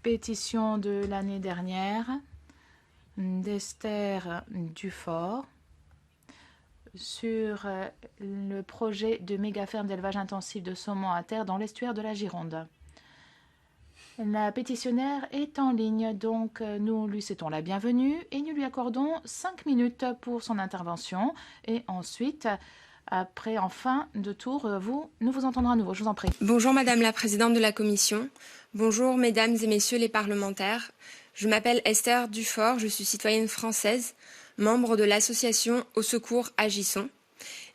pétition de l'année dernière d'Esther Dufort sur le projet de méga-ferme d'élevage intensif de saumon à terre dans l'estuaire de la Gironde. La pétitionnaire est en ligne, donc nous lui souhaitons la bienvenue et nous lui accordons 5 minutes pour son intervention. Et ensuite, après, en fin de tour, nous vous entendrons à nouveau. Je vous en prie. Bonjour Madame la Présidente de la Commission. Bonjour Mesdames et Messieurs les parlementaires. Je m'appelle Esther Dufort, je suis citoyenne française, membre de l'association Au Secours Agissons.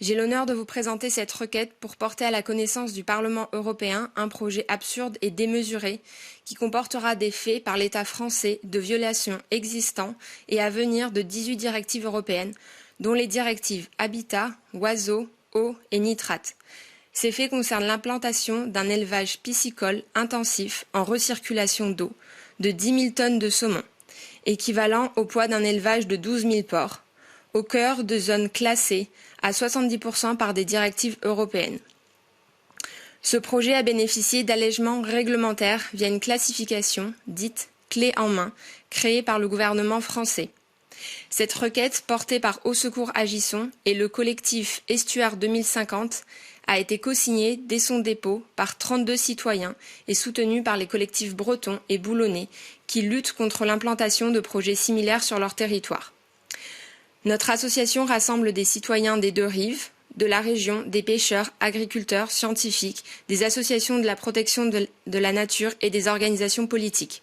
J'ai l'honneur de vous présenter cette requête pour porter à la connaissance du Parlement européen un projet absurde et démesuré qui comportera des faits par l'État français de violations existants et à venir de 18 directives européennes, dont les directives Habitat, Oiseaux, Eau et Nitrates. Ces faits concernent l'implantation d'un élevage piscicole intensif en recirculation d'eau de 10 000 tonnes de saumon, équivalent au poids d'un élevage de 12 000 porcs, au cœur de zones classées à 70% par des directives européennes. Ce projet a bénéficié d'allègements réglementaires via une classification dite clé en main, créée par le gouvernement français. Cette requête, portée par Au Secours Agissons et le collectif Estuaire 2050, a été co-signée dès son dépôt par 32 citoyens et soutenue par les collectifs bretons et boulonnais qui luttent contre l'implantation de projets similaires sur leur territoire. Notre association rassemble des citoyens des deux rives, de la région, des pêcheurs, agriculteurs, scientifiques, des associations de la protection de la nature et des organisations politiques.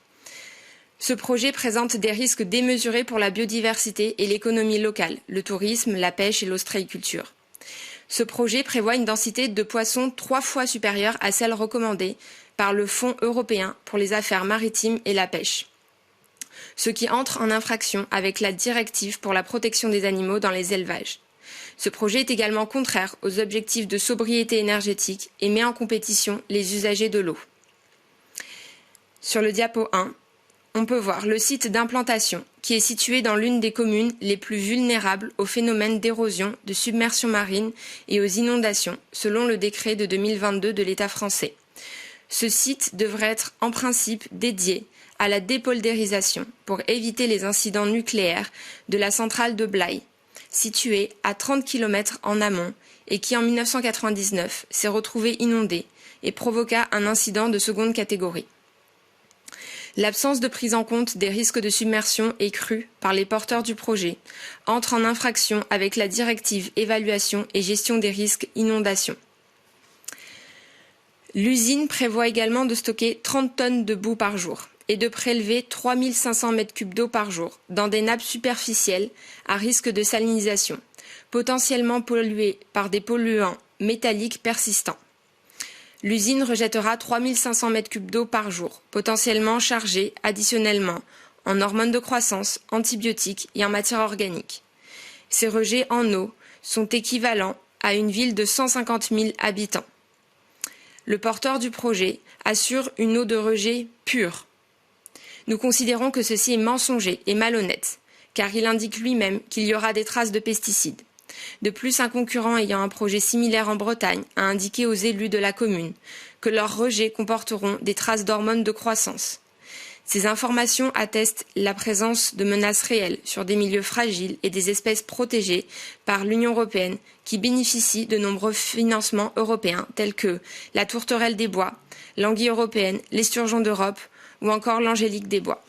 Ce projet présente des risques démesurés pour la biodiversité et l'économie locale, le tourisme, la pêche et l'ostréiculture. Ce projet prévoit une densité de poissons 3 fois supérieure à celle recommandée par le Fonds européen pour les affaires maritimes et la pêche, ce qui entre en infraction avec la directive pour la protection des animaux dans les élevages. Ce projet est également contraire aux objectifs de sobriété énergétique et met en compétition les usagers de l'eau. Sur le diapo 1, on peut voir le site d'implantation qui est situé dans l'une des communes les plus vulnérables aux phénomènes d'érosion, de submersion marine et aux inondations, selon le décret de 2022 de l'État français. Ce site devrait être en principe dédié à la dépoldérisation pour éviter les incidents nucléaires de la centrale de Blaye, située à 30 km en amont et qui en 1999 s'est retrouvée inondée et provoqua un incident de seconde catégorie. L'absence de prise en compte des risques de submersion et crue par les porteurs du projet entre en infraction avec la directive évaluation et gestion des risques inondation. L'usine prévoit également de stocker 30 tonnes de boue par jour et de prélever 3500 m3 d'eau par jour dans des nappes superficielles à risque de salinisation, potentiellement polluées par des polluants métalliques persistants. L'usine rejettera 3500 m3 d'eau par jour, potentiellement chargée additionnellement en hormones de croissance, antibiotiques et en matière organique. Ces rejets en eau sont équivalents à une ville de 150 000 habitants. Le porteur du projet assure une eau de rejet pure. Nous considérons que ceci est mensonger et malhonnête, car il indique lui-même qu'il y aura des traces de pesticides. De plus, un concurrent ayant un projet similaire en Bretagne a indiqué aux élus de la commune que leurs rejets comporteront des traces d'hormones de croissance. Ces informations attestent la présence de menaces réelles sur des milieux fragiles et des espèces protégées par l'Union européenne qui bénéficient de nombreux financements européens tels que la tourterelle des bois, l'anguille européenne, l'esturgeon d'Europe ou encore l'angélique des bois.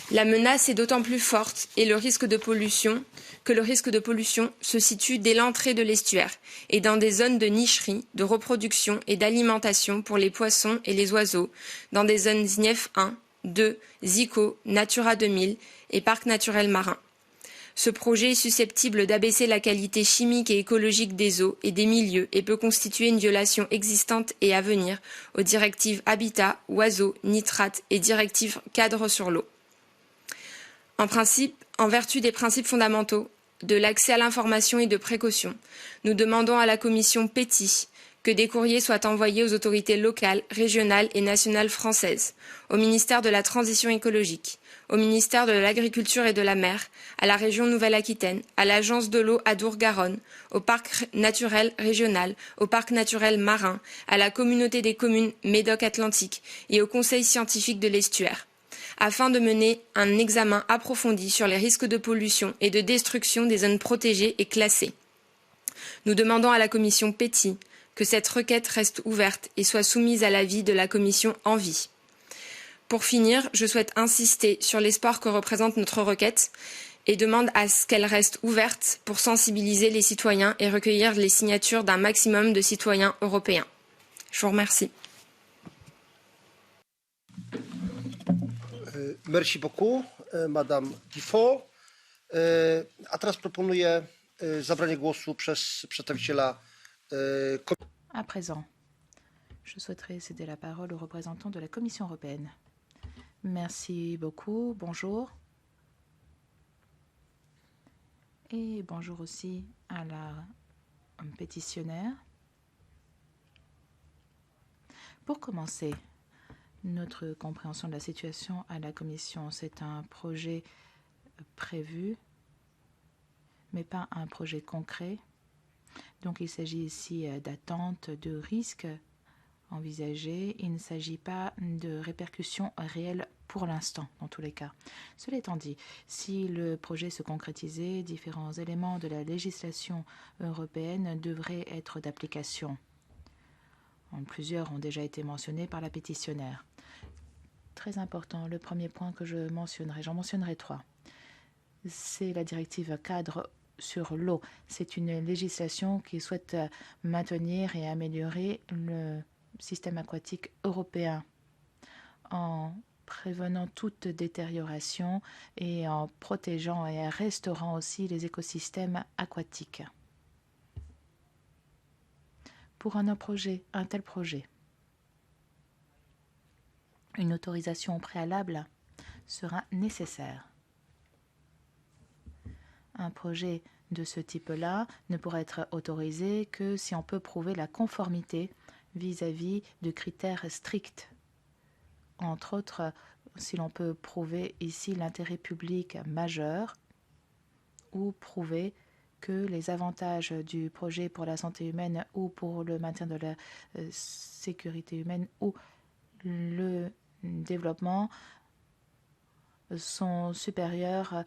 La menace est d'autant plus forte et le risque de pollution se situe dès l'entrée de l'estuaire et dans des zones de nicherie, de reproduction et d'alimentation pour les poissons et les oiseaux, dans des zones INEF 1, 2, ZICO, Natura 2000 et Parc naturel marin. Ce projet est susceptible d'abaisser la qualité chimique et écologique des eaux et des milieux et peut constituer une violation existante et à venir aux directives Habitat, Oiseaux, Nitrates et directives Cadre sur l'eau. En vertu des principes fondamentaux de l'accès à l'information et de précaution, nous demandons à la commission PETI que des courriers soient envoyés aux autorités locales, régionales et nationales françaises, au ministère de la Transition écologique, au ministère de l'Agriculture et de la Mer, à la région Nouvelle-Aquitaine, à l'Agence de l'eau Adour-Garonne, au parc naturel régional, au parc naturel marin, à la communauté des communes Médoc-Atlantique et au conseil scientifique de l'estuaire, afin de mener un examen approfondi sur les risques de pollution et de destruction des zones protégées et classées. Nous demandons à la commission PETI que cette requête reste ouverte et soit soumise à l'avis de la commission ENVI. Pour finir, je souhaite insister sur l'espoir que représente notre requête et demande à ce qu'elle reste ouverte pour sensibiliser les citoyens et recueillir les signatures d'un maximum de citoyens européens. Je vous remercie. Merci beaucoup, Madame Tifo. A teraz proponuję zabranie głosu przez przedstawiciela Komisji. À présent, je souhaiterais céder la parole au représentant de la Commission européenne. Merci beaucoup. Bonjour. Et bonjour aussi à la pétitionnaire. Pour commencer, notre compréhension de la situation à la Commission, c'est un projet prévu, mais pas un projet concret. Donc il s'agit ici d'attentes, de risques envisagés. Il ne s'agit pas de répercussions réelles pour l'instant, dans tous les cas. Cela étant dit, si le projet se concrétisait, différents éléments de la législation européenne devraient être d'application. Plusieurs ont déjà été mentionnés par la pétitionnaire. Très important, le premier point que je mentionnerai, j'en mentionnerai trois. C'est la directive cadre sur l'eau. C'est une législation qui souhaite maintenir et améliorer le système aquatique européen en prévenant toute détérioration et en protégeant et restaurant aussi les écosystèmes aquatiques. Pour un tel projet, une autorisation préalable sera nécessaire. Un projet de ce type-là ne pourra être autorisé que si on peut prouver la conformité vis-à-vis de critères stricts. Entre autres, si l'on peut prouver ici l'intérêt public majeur ou prouver que les avantages du projet pour la santé humaine ou pour le maintien de la sécurité humaine ou le développement sont supérieurs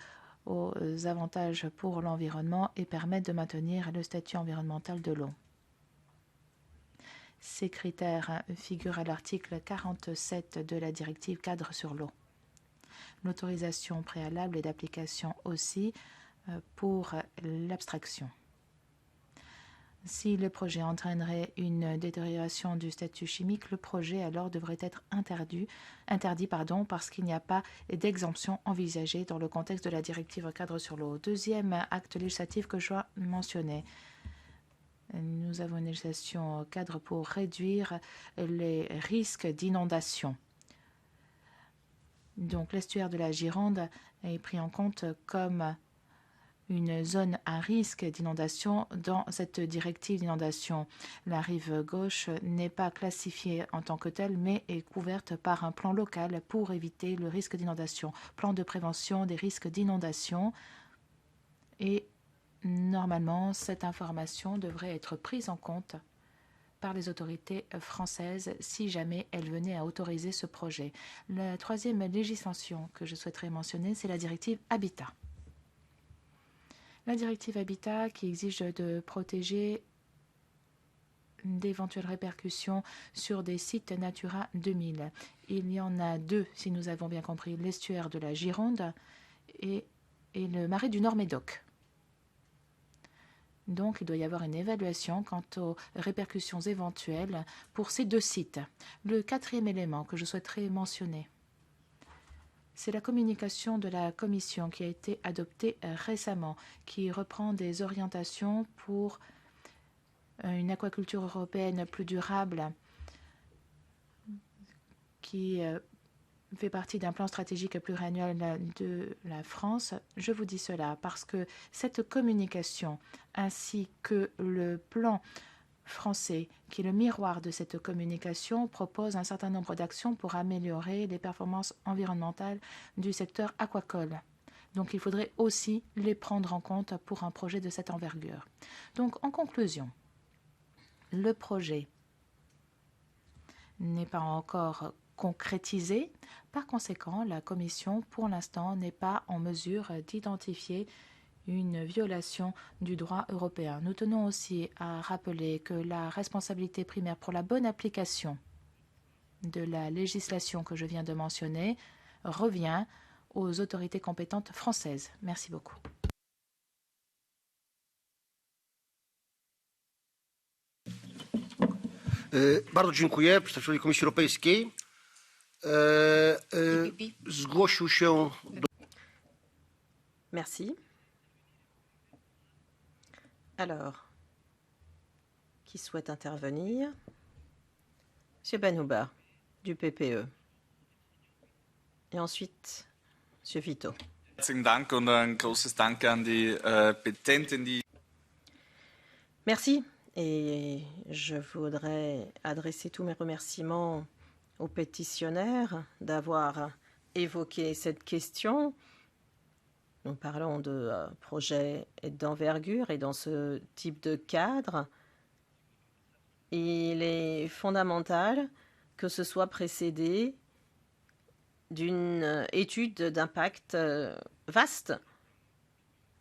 aux avantages pour l'environnement et permettent de maintenir le statut environnemental de l'eau. Ces critères figurent à l'article 47 de la directive cadre sur l'eau. L'autorisation préalable est d'application aussi pour l'abstraction. Si le projet entraînerait une détérioration du statut chimique, le projet alors devrait être interdit parce qu'il n'y a pas d'exemption envisagée dans le contexte de la directive cadre sur l'eau. Deuxième acte législatif que je dois mentionner. Nous avons une législation cadre pour réduire les risques d'inondation. Donc l'estuaire de la Gironde est pris en compte comme une zone à risque d'inondation dans cette directive d'inondation. La rive gauche n'est pas classifiée en tant que telle, mais est couverte par un plan local pour éviter le risque d'inondation. Plan de prévention des risques d'inondation. Et normalement, cette information devrait être prise en compte par les autorités françaises si jamais elles venaient à autoriser ce projet. La troisième législation que je souhaiterais mentionner, c'est la directive Habitat. La directive Habitat qui exige de protéger d'éventuelles répercussions sur des sites Natura 2000. Il y en a deux, si nous avons bien compris, l'estuaire de la Gironde et le marais du Nord-Médoc. Donc, il doit y avoir une évaluation quant aux répercussions éventuelles pour ces deux sites. Le quatrième élément que je souhaiterais mentionner, c'est la communication de la Commission qui a été adoptée récemment, qui reprend des orientations pour une aquaculture européenne plus durable, qui fait partie d'un plan stratégique pluriannuel de la France. Je vous dis cela parce que cette communication ainsi que le plan français, qui est le miroir de cette communication, propose un certain nombre d'actions pour améliorer les performances environnementales du secteur aquacole. Donc il faudrait aussi les prendre en compte pour un projet de cette envergure. Donc en conclusion, le projet n'est pas encore concrétisé. Par conséquent, la Commission, pour l'instant, n'est pas en mesure d'identifier une violation du droit européen. Nous tenons aussi à rappeler que la responsabilité primaire pour la bonne application de la législation que je viens de mentionner revient aux autorités compétentes françaises. Merci beaucoup. Bardzo dziękuję przedstawicielowi Komisji Europejskiej. Zgłosił się... Merci. Alors, qui souhaite intervenir? Monsieur Benhouba, du PPE. Et ensuite, Monsieur Vito. Herzlichen Dank und ein großes Danke an die Petentin, die... Merci. Et je voudrais adresser tous mes remerciements aux pétitionnaires d'avoir évoqué cette question. Nous parlons de projets d'envergure et dans ce type de cadre, il est fondamental que ce soit précédé d'une étude d'impact vaste.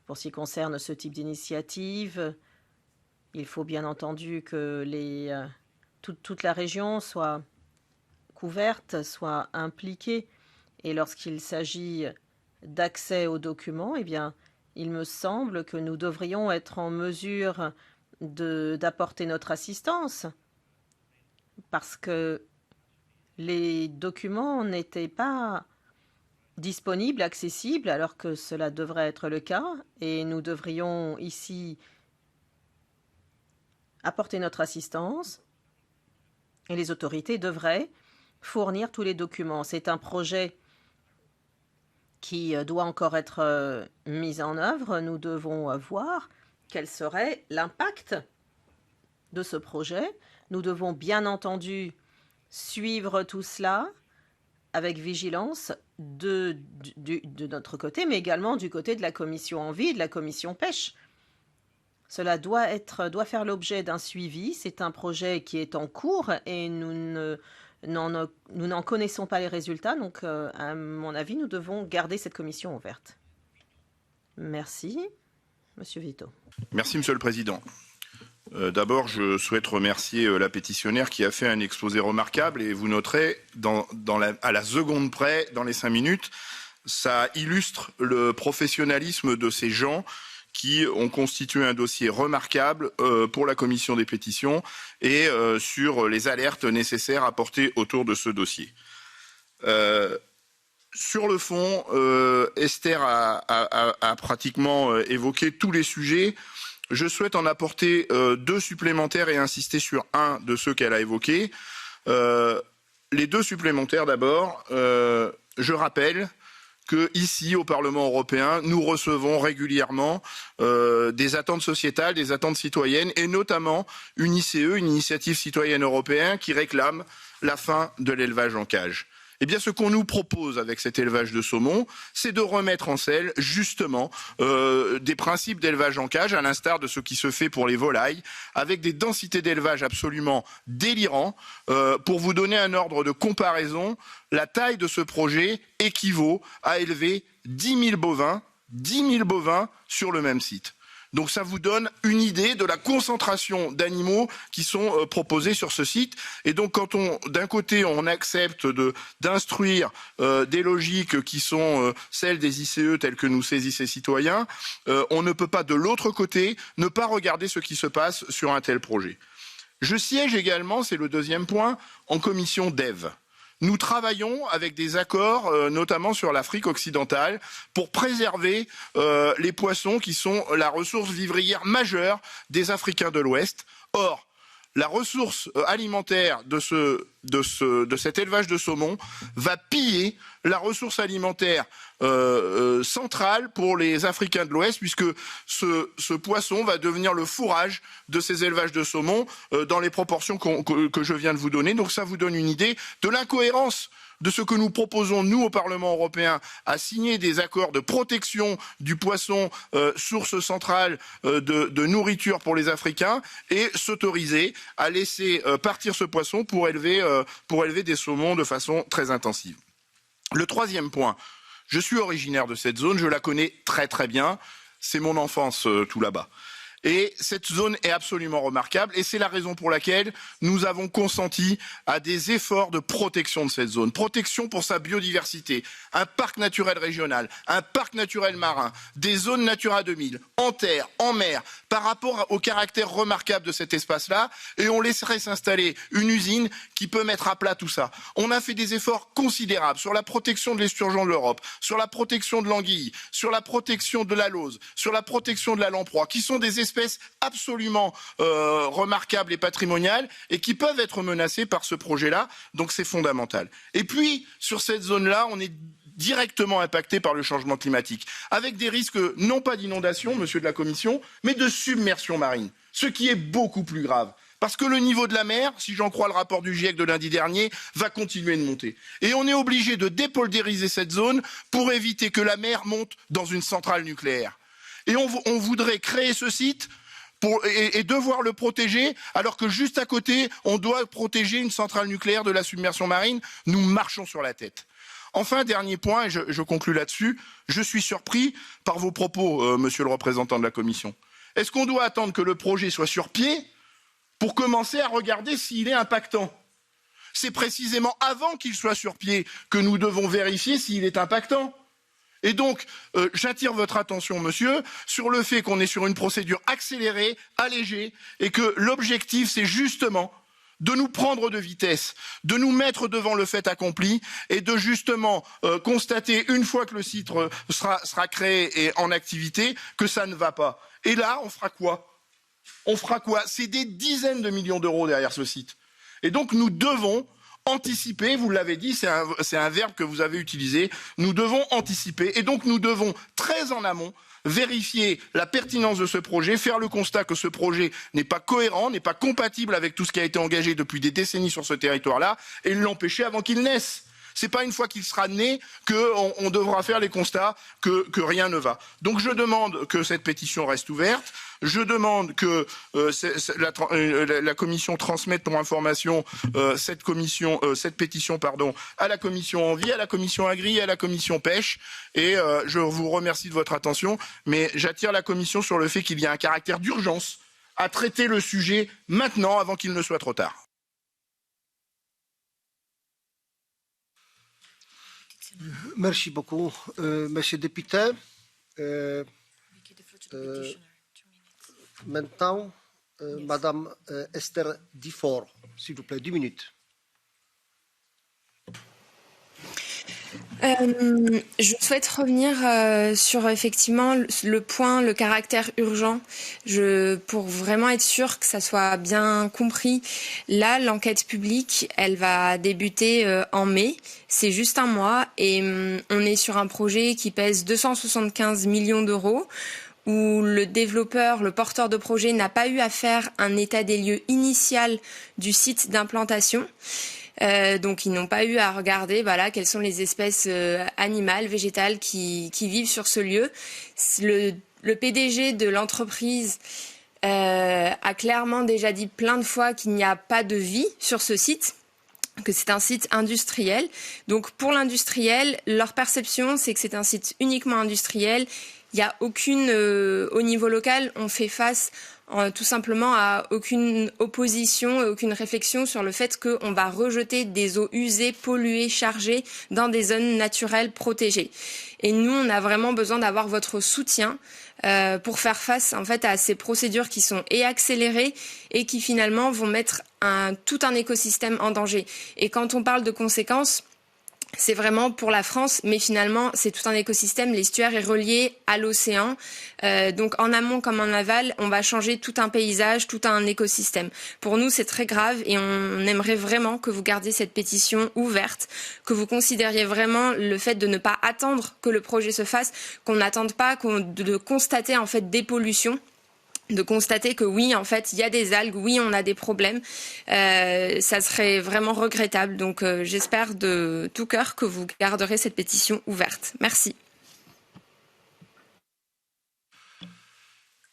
Pour ce qui concerne ce type d'initiative, il faut bien entendu que toute la région soit couverte, soit impliquée. Et lorsqu'il s'agit d'accès aux documents, eh bien, il me semble que nous devrions être en mesure d'apporter notre assistance parce que les documents n'étaient pas disponibles, accessibles, alors que cela devrait être le cas. Et nous devrions ici apporter notre assistance et les autorités devraient fournir tous les documents. C'est un projet qui doit encore être mis en œuvre. Nous devons voir quel serait l'impact de ce projet. Nous devons bien entendu suivre tout cela avec vigilance de notre côté, mais également du côté de la commission Envie et de la commission Pêche. Cela doit faire l'objet d'un suivi. C'est un projet qui est en cours et nous n'en connaissons pas les résultats. Donc, à mon avis, nous devons garder cette commission ouverte. Merci. Monsieur Vito. Merci, Monsieur le Président. D'abord, je souhaite remercier la pétitionnaire qui a fait un exposé remarquable et vous noterez, à la seconde près, dans les 5 minutes, ça illustre le professionnalisme de ces gens qui ont constitué un dossier remarquable pour la commission des pétitions et sur les alertes nécessaires à porter autour de ce dossier. Sur le fond, Esther a pratiquement évoqué tous les sujets. Je souhaite en apporter 2 supplémentaires et insister sur un de ceux qu'elle a évoqués. Les 2 supplémentaires d'abord, je rappelle que ici, au Parlement européen, nous recevons régulièrement des attentes sociétales, des attentes citoyennes, et notamment une ICE, une initiative citoyenne européenne, qui réclame la fin de l'élevage en cage. Eh bien, ce qu'on nous propose avec cet élevage de saumon, c'est de remettre en selle, justement, des principes d'élevage en cage, à l'instar de ce qui se fait pour les volailles, avec des densités d'élevage absolument délirantes. Pour vous donner un ordre de comparaison, la taille de ce projet équivaut à élever 10 000 bovins sur le même site. Donc ça vous donne une idée de la concentration d'animaux qui sont proposés sur ce site. Et donc quand d'un côté on accepte d'instruire des logiques qui sont celles des ICE telles que nous saisissent les citoyens, on ne peut pas de l'autre côté ne pas regarder ce qui se passe sur un tel projet. Je siège également, c'est le deuxième point, en commission DEV. Nous travaillons avec des accords, notamment sur l'Afrique occidentale, pour préserver les poissons qui sont la ressource vivrière majeure des Africains de l'Ouest. Or, la ressource alimentaire de cet élevage de saumon va piller la ressource alimentaire centrale pour les Africains de l'Ouest, puisque ce poisson va devenir le fourrage de ces élevages de saumon dans les proportions que je viens de vous donner. Donc ça vous donne une idée de l'incohérence de ce que nous proposons, nous, au Parlement européen, à signer des accords de protection du poisson, source centrale de nourriture pour les Africains, et s'autoriser à laisser partir ce poisson pour élever des saumons de façon très intensive. Le troisième point, je suis originaire de cette zone, je la connais très très bien, c'est mon enfance tout là-bas. Et cette zone est absolument remarquable et c'est la raison pour laquelle nous avons consenti à des efforts de protection de cette zone. Protection pour sa biodiversité, un parc naturel régional, un parc naturel marin, des zones Natura 2000, en terre, en mer, par rapport au caractère remarquable de cet espace-là, et on laisserait s'installer une usine qui peut mettre à plat tout ça. On a fait des efforts considérables sur la protection de l'esturgeon de l'Europe, sur la protection de l'anguille, sur la protection de la lauze, sur la protection de la lamproie, qui sont des espèces absolument remarquables et patrimoniales et qui peuvent être menacées par ce projet-là, donc c'est fondamental. Et puis, sur cette zone-là, on est directement impacté par le changement climatique, avec des risques non pas d'inondation, monsieur de la Commission, mais de submersion marine, ce qui est beaucoup plus grave. Parce que le niveau de la mer, si j'en crois le rapport du GIEC de lundi dernier, va continuer de monter. Et on est obligé de dépoldériser cette zone pour éviter que la mer monte dans une centrale nucléaire. Et on voudrait créer ce site et devoir le protéger, alors que juste à côté, on doit protéger une centrale nucléaire de la submersion marine. Nous marchons sur la tête. Enfin, dernier point, et je conclus là-dessus, je suis surpris par vos propos, monsieur le représentant de la Commission. Est-ce qu'on doit attendre que le projet soit sur pied pour commencer à regarder s'il est impactant? C'est précisément avant qu'il soit sur pied que nous devons vérifier s'il est impactant. Et donc, j'attire votre attention, monsieur, sur le fait qu'on est sur une procédure accélérée, allégée, et que l'objectif, c'est justement de nous prendre de vitesse, de nous mettre devant le fait accompli, et de justement constater, une fois que le site sera créé et en activité, que ça ne va pas. Et là, on fera quoi? On fera quoi? C'est des dizaines de millions d'euros derrière ce site. Et donc, nous devons anticiper, vous l'avez dit, c'est un verbe que vous avez utilisé, nous devons anticiper et donc nous devons très en amont vérifier la pertinence de ce projet, faire le constat que ce projet n'est pas cohérent, n'est pas compatible avec tout ce qui a été engagé depuis des décennies sur ce territoire-là et l'empêcher avant qu'il naisse. C'est pas une fois qu'il sera né qu'on devra faire les constats que rien ne va. Donc je demande que cette pétition reste ouverte. Je demande que la Commission transmette pour information cette pétition à la Commission Envie, à la Commission Agri et à la Commission Pêche. Et je vous remercie de votre attention, mais j'attire la Commission sur le fait qu'il y a un caractère d'urgence à traiter le sujet maintenant avant qu'il ne soit trop tard. Merci beaucoup, monsieur le député. Maintenant, madame Esther Dufort, s'il vous plaît, 2 minutes. Je souhaite revenir sur effectivement le caractère urgent, pour vraiment être sûr que ça soit bien compris. Là, l'enquête publique, elle va débuter en mai, c'est juste un mois, et on est sur un projet qui pèse 275 millions d'euros, où le développeur, le porteur de projet n'a pas eu à faire un état des lieux initial du site d'implantation. Donc ils n'ont pas eu à regarder quelles sont les espèces animales, végétales qui vivent sur ce lieu. Le PDG de l'entreprise a clairement déjà dit plein de fois qu'il n'y a pas de vie sur ce site, que c'est un site industriel. Donc pour l'industriel, leur perception, c'est que c'est un site uniquement industriel. Il n'y a aucune, au niveau local, on fait face tout simplement à aucune opposition et aucune réflexion sur le fait qu'on va rejeter des eaux usées, polluées, chargées dans des zones naturelles protégées. Et nous, on a vraiment besoin d'avoir votre soutien pour faire face en fait à ces procédures qui sont accélérées et qui finalement vont mettre tout un écosystème en danger. Et quand on parle de conséquences, c'est vraiment pour la France, mais finalement, c'est tout un écosystème. L'estuaire est relié à l'océan. Donc, en amont comme en aval, on va changer tout un paysage, tout un écosystème. Pour nous, c'est très grave et on aimerait vraiment que vous gardiez cette pétition ouverte, que vous considériez vraiment le fait de ne pas attendre que le projet se fasse, qu'on n'attende pas de constater en fait des pollutions, de constater que oui, en fait, il y a des algues, oui, on a des problèmes. Ça serait vraiment regrettable. Donc, j'espère de tout cœur que vous garderez cette pétition ouverte. Merci.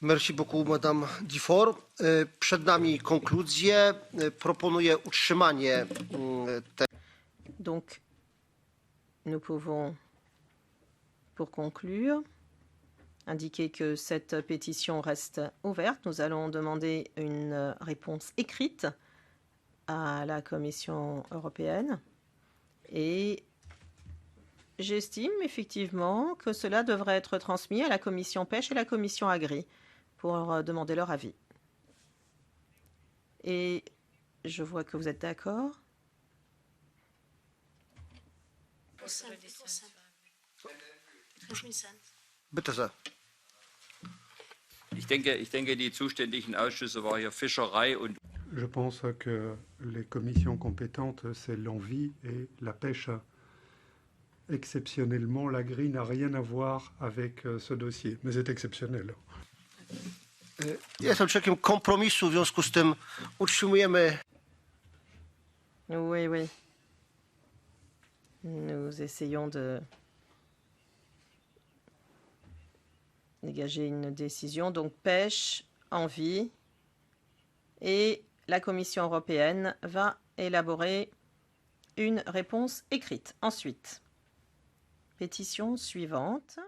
Merci beaucoup, Madame Diffor. Przed nami konkluzje. Proponuję utrzymanie tej. Donc, nous pouvons, pour conclure, indiquer que cette pétition reste ouverte. Nous allons demander une réponse écrite à la Commission européenne et j'estime effectivement que cela devrait être transmis à la Commission pêche et la Commission agri pour demander leur avis. Et je vois que vous êtes d'accord. Bitte sehr. Ich denke, die zuständigen Ausschüsse waren hier Fischerei und. Je pense que les commissions compétentes, c'est l'envie et la pêche. Exceptionnellement, l'agri n'a rien à voir avec ce dossier, mais c'est exceptionnel. Jestem człowiekiem kompromisu, w związku z tym utrzymujemy. Oui, oui. Nous essayons de dégager une décision. Donc, pêche, envie. Et la Commission européenne va élaborer une réponse écrite. Ensuite, pétition suivante.